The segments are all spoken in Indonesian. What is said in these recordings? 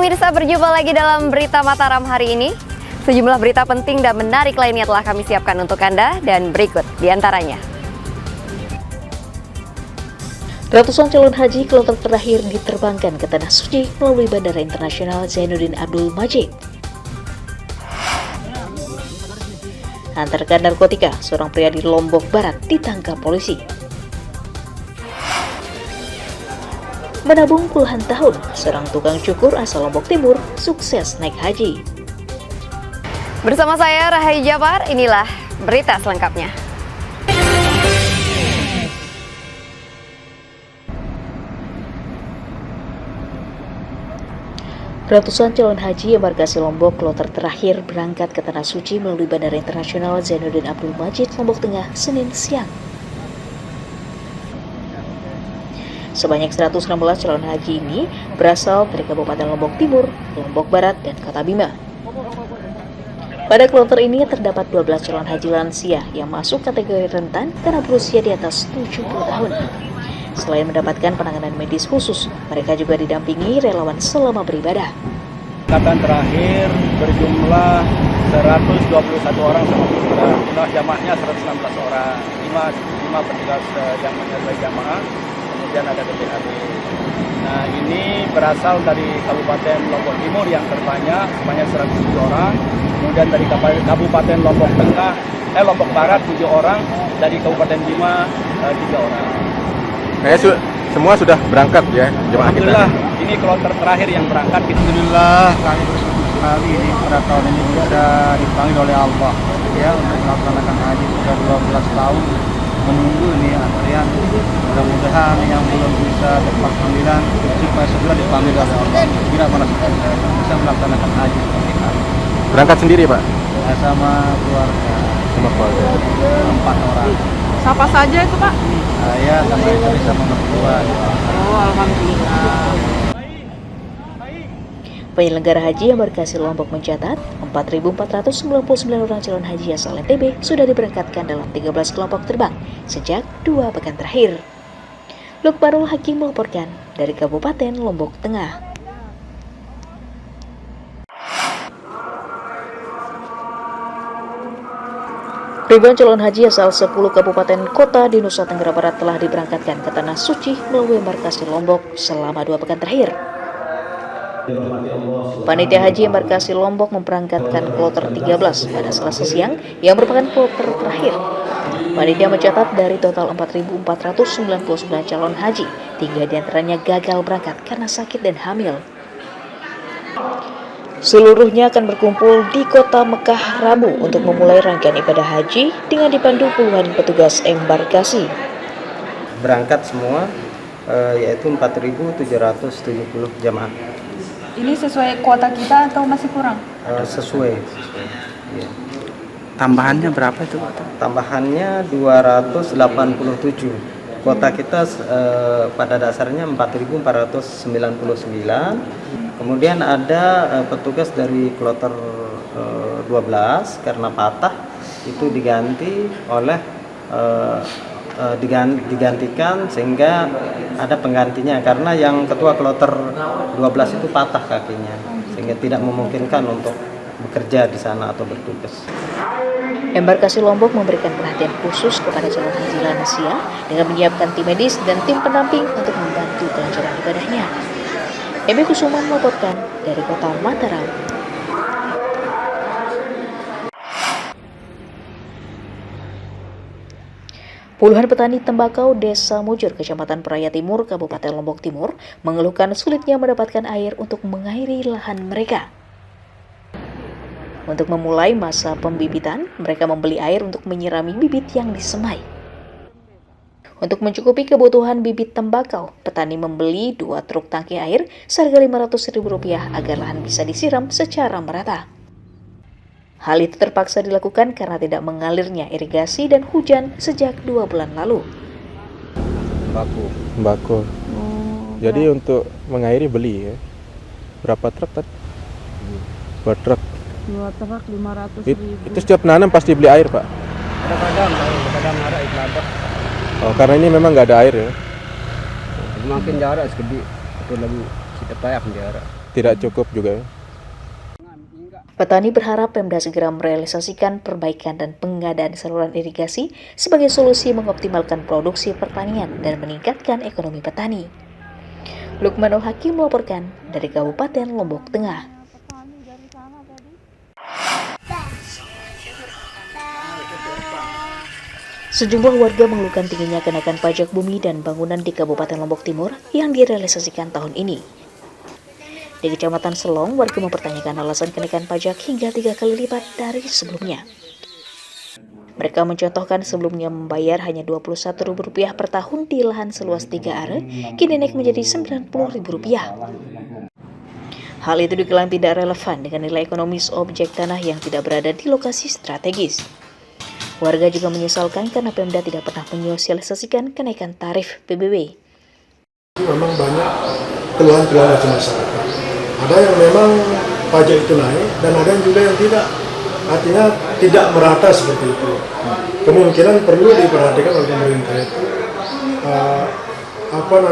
pemirsa, berjumpa lagi dalam Berita Mataram hari ini. Sejumlah berita penting dan menarik lainnya telah kami siapkan untuk Anda dan berikut diantaranya. Ratusan calon haji kloter terakhir diterbangkan ke Tanah Suci melalui Bandara Internasional Zainuddin Abdul Majid. Antarkan narkotika, seorang pria di Lombok Barat ditangkap polisi. Menabung puluhan tahun, seorang tukang cukur asal Lombok Timur sukses naik haji. Bersama saya Rahai Jabar, inilah berita selengkapnya. Ratusan calon haji embarkasi Lombok kloter terakhir berangkat ke Tanah Suci melalui Bandara Internasional Zainuddin Abdul Majid, Lombok Tengah, Senin siang. Sebanyak 116 calon haji ini berasal dari Kabupaten Lombok Timur, Lombok Barat, dan Kota Bima. Pada kloter ini terdapat 12 calon haji lansia yang masuk kategori rentan karena berusia di atas 70 tahun. Selain mendapatkan penanganan medis khusus, mereka juga didampingi relawan selama beribadah. Angkatan terakhir berjumlah 121 orang sama jumlah jamaahnya 116 orang, 5 petugas yang menyertai jamaah, kemudian ada BPKB. Nah, ini berasal dari Kabupaten Lombok Timur yang terbanyak, sebanyak 107 orang, kemudian dari Kabupaten Lombok Lombok Barat 7 orang, dari Kabupaten Bima 3 orang. Semua sudah berangkat ya jemaah kita. Alhamdulillah, ini kloter terakhir yang berangkat. Alhamdulillah, kami bersyukur sekali ini pada tahun ini bisa dipanggil oleh Allah ya untuk melaksanakan haji sudah 12 tahun menunggu ini antrian. Mudah-mudahan yang belum bisa tepat panggilan supaya segera dipanggil oleh Allah. Kira mana bisa melaksanakan haji seperti kami. Berangkat sendiri Pak? Ya, sama keluarga. Sama keluarga. 4 orang. Siapa saja itu Pak? Saya sama istri sama mertua. Oh, alhamdulillah. Penyelenggara haji embarkasi Lombok mencatat 4.499 orang calon haji asal NTB sudah diberangkatkan dalam 13 kelompok terbang sejak 2 pekan terakhir. Lukmanul Hakim melaporkan dari Kabupaten Lombok Tengah. Ribuan calon haji asal 10 kabupaten kota di Nusa Tenggara Barat telah diberangkatkan ke Tanah Suci melalui embarkasi Lombok selama 2 pekan terakhir. Panitia Haji Embarkasi Lombok memberangkatkan kloter 13 pada Selasa siang yang merupakan kloter terakhir. Panitia mencatat dari total 4.499 calon haji, 3 diantaranya gagal berangkat karena sakit dan hamil. Seluruhnya akan berkumpul di kota Mekah Rabu untuk memulai rangkaian ibadah haji dengan dipandu puluhan petugas embarkasi. Berangkat semua yaitu 4.770 jamaah. Ini sesuai kuota kita atau masih kurang? Sesuai. Ya. Tambahannya berapa itu? Tambahannya 287. Kuota kita pada dasarnya 4.499. Kemudian ada petugas dari kloter 12 karena patah itu diganti oleh digantikan sehingga ada penggantinya karena yang ketua kloter 12 itu patah kakinya sehingga tidak memungkinkan untuk bekerja di sana atau bertugas. Embarkasi Lombok memberikan perhatian khusus kepada calon haji lansia dengan menyiapkan tim medis dan tim pendamping untuk membantu kelancaran ibadahnya. Emi Kusuman melaporkan dari Kota Mataram. Puluhan petani tembakau Desa Mujur, Kecamatan Praia Timur, Kabupaten Lombok Timur, mengeluhkan sulitnya mendapatkan air untuk mengairi lahan mereka. Untuk memulai masa pembibitan, mereka membeli air untuk menyirami bibit yang disemai. Untuk mencukupi kebutuhan bibit tembakau, petani membeli 2 truk tangki air seharga Rp500.000 agar lahan bisa disiram secara merata. Hal itu terpaksa dilakukan karena tidak mengalirnya irigasi dan hujan sejak 2 bulan lalu. Tembakau. Jadi untuk mengairi beli ya. Berapa truk tadi? 2 truk. 2 truk 500.000. Itu setiap nanam pasti beli air Pak? Kadang-kadang ada iklan. Oh, karena ini memang nggak ada air ya? Makin jarak segede, itu lagi kita payah jarak. tidak cukup juga. Petani berharap Pemda segera merealisasikan perbaikan dan pengadaan saluran irigasi sebagai solusi mengoptimalkan produksi pertanian dan meningkatkan ekonomi petani. Lukmanul Hakim melaporkan dari Kabupaten Lombok Tengah. Sejumlah warga mengeluhkan tingginya kenaikan pajak bumi dan bangunan di Kabupaten Lombok Timur yang direalisasikan tahun ini. Di Kecamatan Selong, warga mempertanyakan alasan kenaikan pajak hingga 3 kali lipat dari sebelumnya. Mereka mencontohkan sebelumnya membayar hanya Rp21.000 per tahun di lahan seluas 3 are, kini naik menjadi Rp90.000. Hal itu diklaim tidak relevan dengan nilai ekonomis objek tanah yang tidak berada di lokasi strategis. Warga juga menyesalkan karena Pemda tidak pernah menyosialisasikan kenaikan tarif PBB. Memang banyak keluhan-keluhan dari masyarakat. Ada yang memang pajak itu naik dan ada yang juga yang tidak. Artinya tidak merata seperti itu. Kemungkinan perlu diperhatikan oleh pemerintah itu.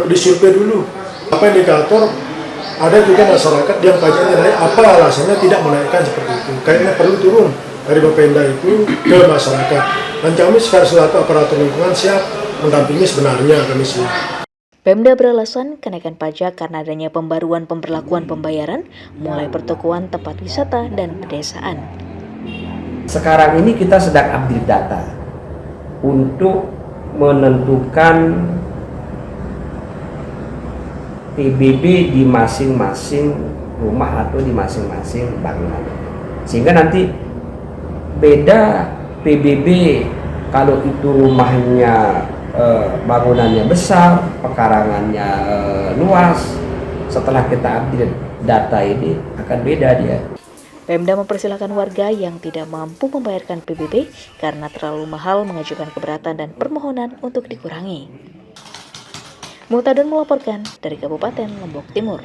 Disurvei dulu. Apa indikator? Ada juga masyarakat yang pajaknya naik. Apa alasannya tidak menaikkan seperti itu? Kayaknya perlu turun dari Bapenda itu ke masyarakat. Dan kami selaku aparatur lingkungan siap mendampingi sebenarnya kami siap. Pemda beralasan kenaikan pajak karena adanya pembaruan pemberlakuan pembayaran mulai pertokoan tempat wisata dan pedesaan. Sekarang ini kita sedang update data untuk menentukan PBB di masing-masing rumah atau di masing-masing bangunan. Sehingga nanti beda PBB kalau itu rumahnya bangunannya besar, pekarangannya luas. Setelah kita update data ini akan beda dia. Pemda mempersilahkan warga yang tidak mampu membayarkan PBB karena terlalu mahal mengajukan keberatan dan permohonan untuk dikurangi. Muhtadon melaporkan dari Kabupaten Lombok Timur.